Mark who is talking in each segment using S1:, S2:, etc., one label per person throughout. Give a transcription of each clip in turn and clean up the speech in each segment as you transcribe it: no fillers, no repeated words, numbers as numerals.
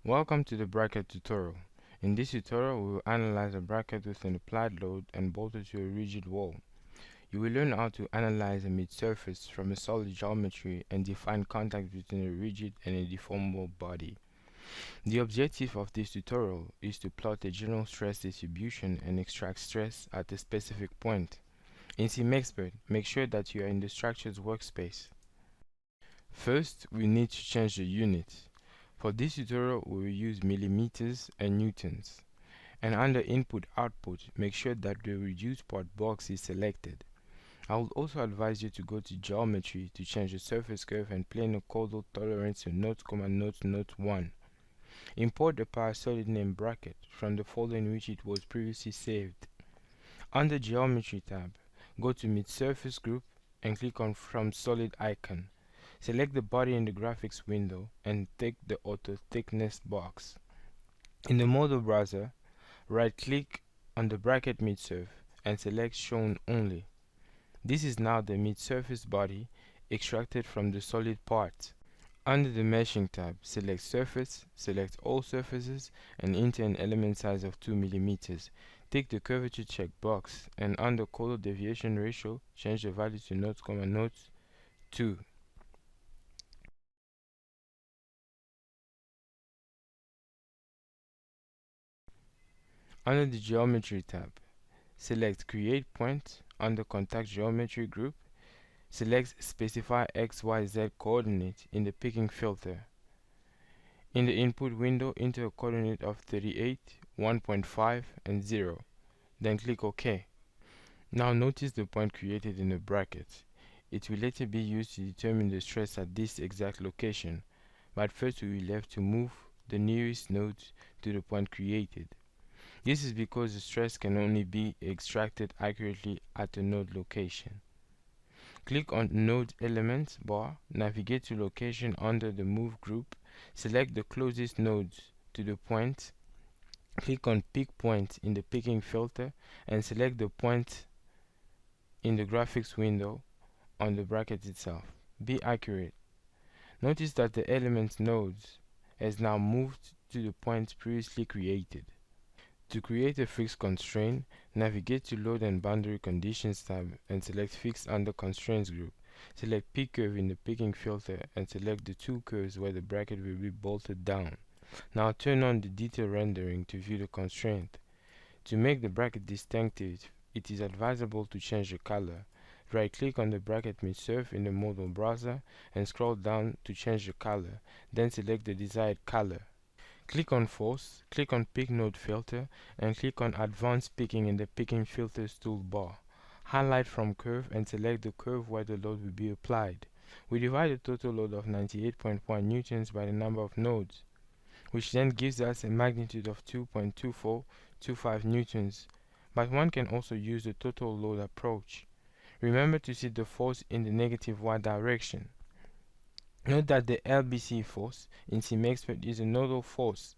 S1: Welcome to the bracket tutorial. In this tutorial, we will analyze a bracket with an applied load and bolted to a rigid wall. You will learn how to analyze a mid-surface from a solid geometry and define contact between a rigid and a deformable body. The objective of this tutorial is to plot a general stress distribution and extract stress at a specific point. In SimXpert, make sure that you are in the structure's workspace. First, we need to change the unit. For this tutorial, we will use millimeters and newtons. And under Input-Output, make sure that the reduced part box is selected. I would also advise you to go to Geometry to change the surface curve and planar caudal tolerance to 0.001. Import the PowerSolid name bracket from the folder in which it was previously saved. Under Geometry tab, go to Midsurface group and click on From Solid icon. Select the body in the graphics window and tick the auto thickness box. In the model browser, right-click on the bracket midsurf and select Shown Only. This is now the midsurface body extracted from the solid part. Under the Meshing tab, select Surface, select All Surfaces and enter an element size of 2 mm. Tick the curvature checkbox and under Caudal Deviation Ratio, change the value to 0.02. Under the Geometry tab, select Create Point. Under Contact Geometry group, select Specify XYZ coordinate in the picking filter. In the input window, enter a coordinate of 38, 1.5 and 0. Then click OK. Now notice the point created in the bracket. It will later be used to determine the stress at this exact location, but first we will have to move the nearest node to the point created. This is because the stress can only be extracted accurately at a node location. Click on Node Elements bar, navigate to Location under the Move group, select the closest nodes to the point, click on Pick Point in the picking filter, and select the point in the graphics window on the bracket itself. Be accurate. Notice that the element nodes has now moved to the point previously created. To create a fixed constraint, navigate to Load and Boundary Conditions tab and select Fixed under Constraints group. Select Pick Curve in the picking filter and select the two curves where the bracket will be bolted down. Now turn on the detail rendering to view the constraint. To make the bracket distinctive, it is advisable to change the color. Right-click on the bracket midsurf in the model browser and scroll down to change the color. Then select the desired color. Click on Force, click on Pick Node Filter, and click on Advanced Picking in the Picking Filters toolbar. Highlight from Curve and select the curve where the load will be applied. We divide the total load of 98.1 newtons by the number of nodes, which then gives us a magnitude of 2.2425 newtons. But one can also use the total load approach. Remember to set the force in the negative y direction. Note that the LBC force in SimXpert is a nodal force.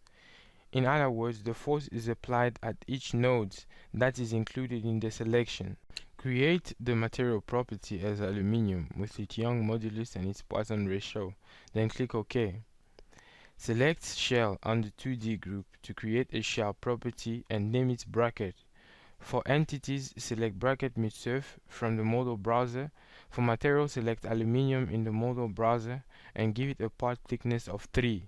S1: In other words, the force is applied at each node that is included in the selection. Create the material property as aluminium with its Young modulus and its Poisson ratio, then click OK. Select Shell on the 2D group to create a shell property and name its bracket. For entities, select bracket midsurf from the model browser. For material, select aluminium in the model browser and give it a part thickness of 3.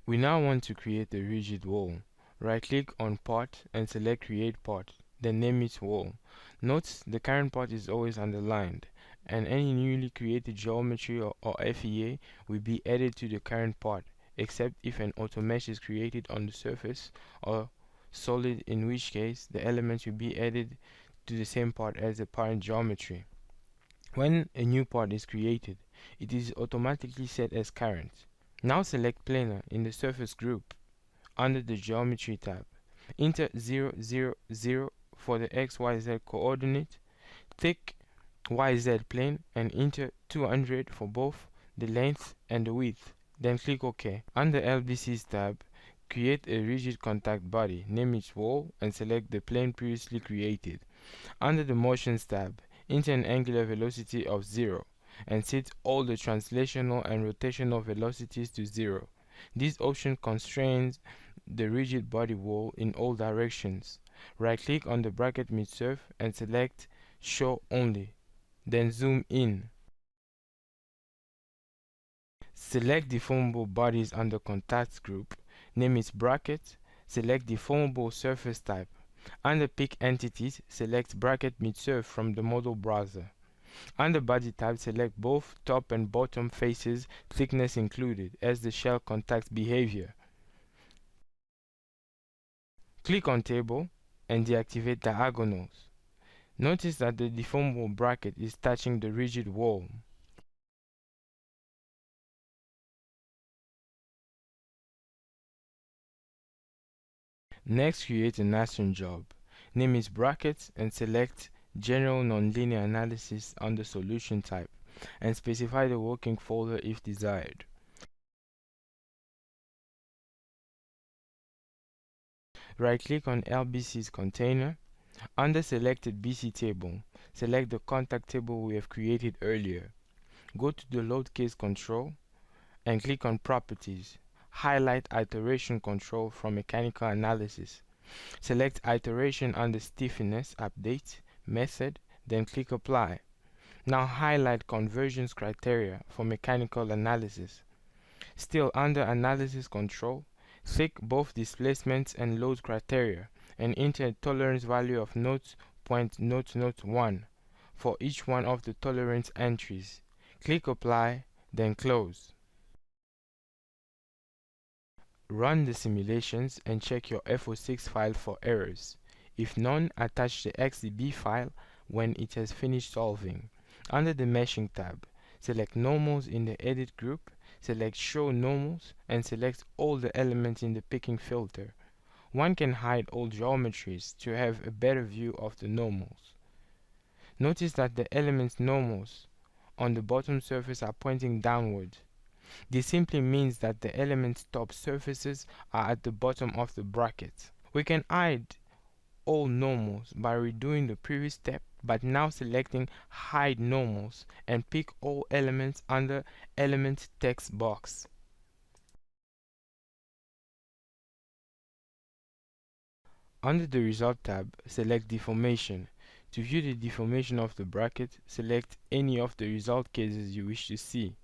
S1: We now want to create a rigid wall. Right-click on Part and select Create Part, then name it Wall. Note the current part is always underlined, and any newly created geometry or FEA will be added to the current part, except if an automesh is created on the surface or solid, in which case the elements will be added to the same part as the parent geometry. When a new part is created, it is automatically set as current. Now select Planar in the Surface group. Under the Geometry tab, enter 0, 0, 0 for the XYZ coordinate, tick YZ plane and enter 200 for both the length and the width. Then click OK. Under LBC's tab, create a rigid contact body, name its wall, and select the plane previously created. Under the Motions tab, enter an angular velocity of 0, and set all the translational and rotational velocities to 0. This option constrains the rigid body wall in all directions. Right-click on the bracket midsurf and select Show Only, then zoom in. Select deformable bodies under Contacts group, name its bracket, select deformable surface type. Under Pick Entities, select bracket midsurf from the model browser. Under Body type, select both top and bottom faces, thickness included, as the shell contacts behavior. Click on Table and deactivate diagonals. Notice that the deformable bracket is touching the rigid wall. Next, create a Nastran job. Name its brackets and select General Nonlinear Analysis under Solution type, and specify the working folder if desired. Right-click on LBC's container. Under Selected BC table, select the contact table we have created earlier. Go to the Load Case control and click on Properties. Highlight Iteration Control from Mechanical Analysis. Select Iteration under Stiffness Update Method, then click Apply. Now highlight Conversions Criteria for Mechanical Analysis. Still under Analysis Control, click both Displacements and Load Criteria and enter a tolerance value of 0.001 for each one of the tolerance entries. Click Apply, then Close. Run the simulations and check your FO6 file for errors. If none, attach the XDB file when it has finished solving. Under the Meshing tab, select Normals in the Edit group, select Show Normals, and select all the elements in the picking filter. One can hide all geometries to have a better view of the normals. Notice that the element's normals on the bottom surface are pointing downward. This simply means that the element's top surfaces are at the bottom of the bracket. We can hide all normals by redoing the previous step, but now selecting Hide Normals and pick all elements under Element text box. Under the Result tab, select Deformation. To view the deformation of the bracket, select any of the result cases you wish to see.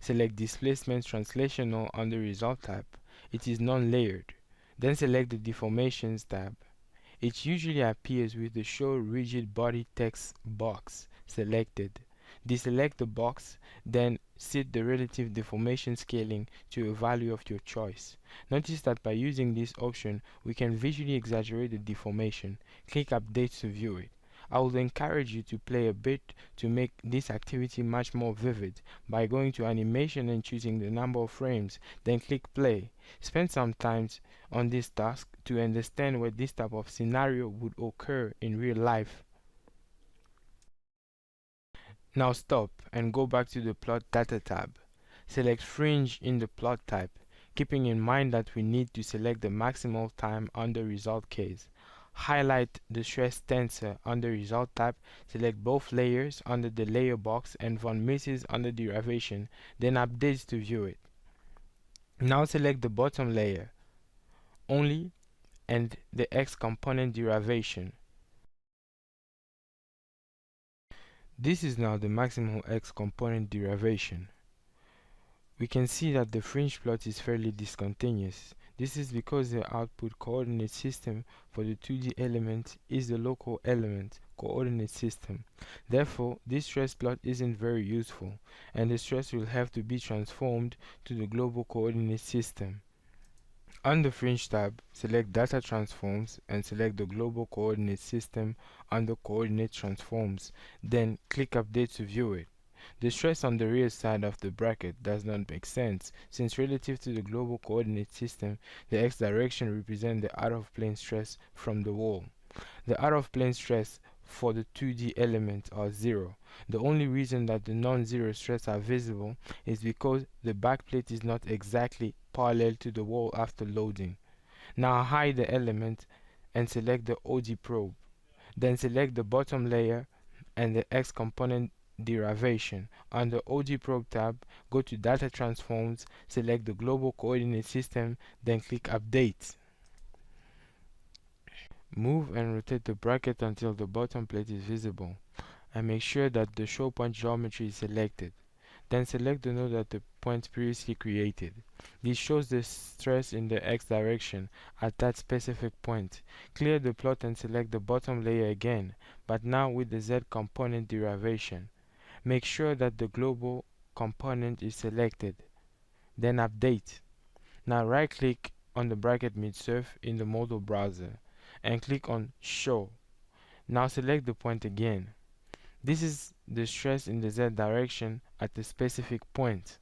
S1: Select Displacement Translational under Result tab. It is non-layered. Then select the Deformations tab. It usually appears with the Show Rigid Body text box selected. Deselect the box, then set the relative deformation scaling to a value of your choice. Notice that by using this option, we can visually exaggerate the deformation. Click Update to view it. I would encourage you to play a bit to make this activity much more vivid by going to Animation and choosing the number of frames, then click Play. Spend some time on this task to understand where this type of scenario would occur in real life. Now stop and go back to the Plot Data tab. Select Fringe in the Plot type, keeping in mind that we need to select the maximal time under Result case. Highlight the Stress Tensor under Result tab, select both layers under the Layer box and von Mises under Derivation, then Update to view it. Now select the bottom layer only and the X component derivation. This is now the maximal X component derivation. We can see that the fringe plot is fairly discontinuous. This is because the output coordinate system for the 2D element is the local element coordinate system. Therefore, this stress plot isn't very useful, and the stress will have to be transformed to the global coordinate system. Under Fringe tab, select Data Transforms and select the Global Coordinate System under Coordinate Transforms, then click Update to view it. The stress on the rear side of the bracket does not make sense, since relative to the global coordinate system, the x direction represents the out-of-plane stress from the wall. The out-of-plane stress for the 2D elements are 0. The only reason that the non-zero stress are visible is because the backplate is not exactly parallel to the wall after loading. Now hide the element and select the OD probe. Then select the bottom layer and the X component derivation. Under OD Probe tab, go to Data Transforms, select the Global Coordinate System, then click Update. Move and rotate the bracket until the bottom plate is visible, and make sure that the Show Point geometry is selected. Then select the node at the point previously created. This shows the stress in the x direction at that specific point. Clear the plot and select the bottom layer again, but now with the Z component derivation. Make sure that the global component is selected. Then update. Now right-click on the bracket Midsurf in the model browser and click on Show. Now select the point again. This is the stress in the Z direction at the specific point.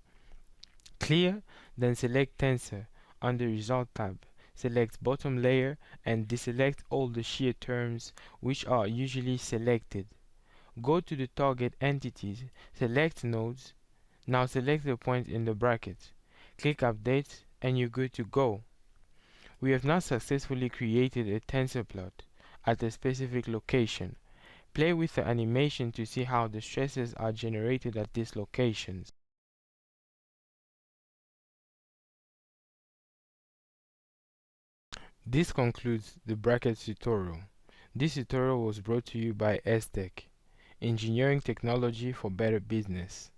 S1: Clear, then select Tensor. On the Result tab, select Bottom Layer and deselect all the shear terms which are usually selected. Go to the target entities, select Nodes. Now select the point in the bracket. Click Update and you're good to go. We have now successfully created a tensor plot at a specific location. Play with the animation to see how the stresses are generated at these locations. This concludes the brackets tutorial. This tutorial was brought to you by Tech, engineering technology for better business.